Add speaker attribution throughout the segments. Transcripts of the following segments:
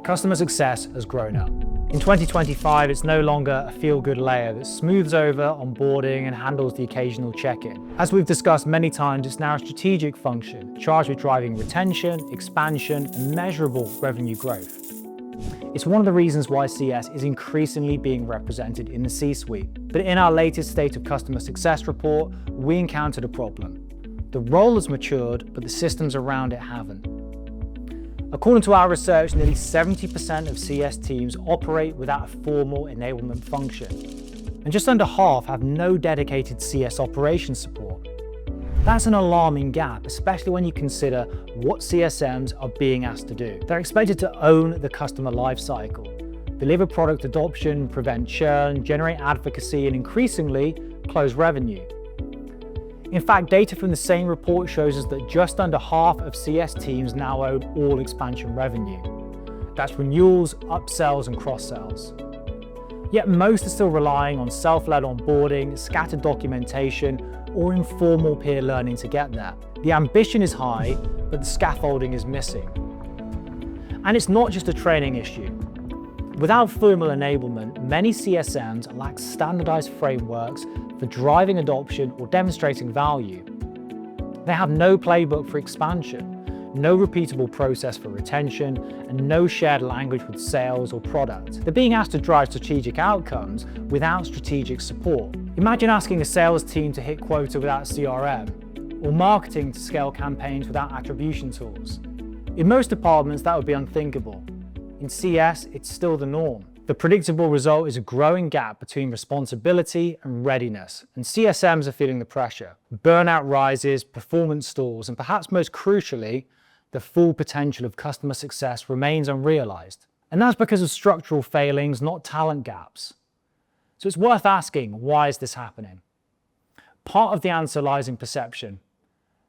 Speaker 1: Customer success has grown up. In 2025, it's no longer a feel-good layer that smooths over onboarding and handles the occasional check-in. As we've discussed many times, it's now a strategic function charged with driving retention, expansion, and measurable revenue growth. It's one of the reasons why CS is increasingly being represented in the C-suite. But in our latest State of Customer Success report, we encountered a problem. The role has matured, but the systems around it haven't. According to our research, nearly 70% of CS teams operate without a formal enablement function, and just under half have no dedicated CS operations support. That's an alarming gap, especially when you consider what CSMs are being asked to do. They're expected to own the customer lifecycle, deliver product adoption, prevent churn, generate advocacy, and increasingly, close revenue. In fact, data from the same report shows us that just under half of CS teams now own all expansion revenue. That's renewals, upsells, and cross-sells. Yet most are still relying on self-led onboarding, scattered documentation, or informal peer learning to get there. The ambition is high, but the scaffolding is missing. And it's not just a training issue. Without formal enablement, many CSMs lack standardized frameworks for driving adoption or demonstrating value. They have no playbook for expansion, no repeatable process for retention, and no shared language with sales or product. They're being asked to drive strategic outcomes without strategic support. Imagine asking a sales team to hit quota without a CRM, or marketing to scale campaigns without attribution tools. In most departments, that would be unthinkable. In CS, it's still the norm. The predictable result is a growing gap between responsibility and readiness, and CSMs are feeling the pressure. Burnout rises, performance stalls, and perhaps most crucially, the full potential of customer success remains unrealized. And that's because of structural failings, not talent gaps. So it's worth asking, why is this happening? Part of the answer lies in perception.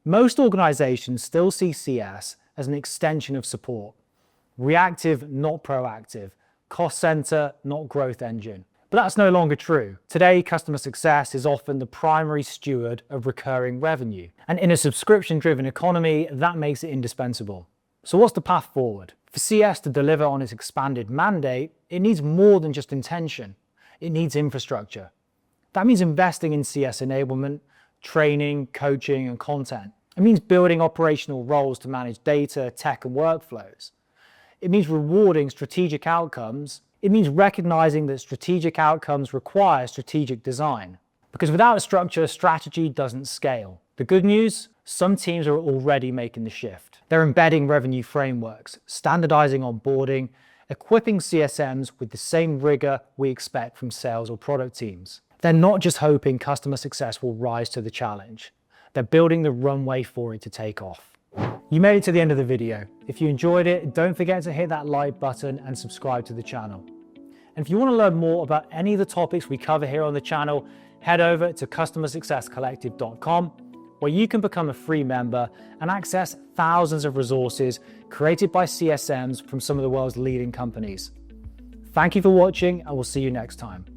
Speaker 1: Most organizations still see CS as an extension of support. Reactive, not proactive. Cost center, not growth engine. But that's no longer true. Today, customer success is often the primary steward of recurring revenue. And in a subscription-driven economy, that makes it indispensable. So what's the path forward? For CS to deliver on its expanded mandate, it needs more than just intention. It needs infrastructure. That means investing in CS enablement, training, coaching, and content. It means building operational roles to manage data, tech, and workflows. It means rewarding strategic outcomes. It means recognizing that strategic outcomes require strategic design. Because without a structure, strategy doesn't scale. The good news? Some teams are already making the shift. They're embedding revenue frameworks, standardizing onboarding, equipping CSMs with the same rigor we expect from sales or product teams. They're not just hoping customer success will rise to the challenge. They're building the runway for it to take off. You made it to the end of the video. If you enjoyed it, don't forget to hit that like button and subscribe to the channel. And if you want to learn more about any of the topics we cover here on the channel, head over to customersuccesscollective.com, where you can become a free member and access thousands of resources created by CSMs from some of the world's leading companies. Thank you for watching, and we'll see you next time.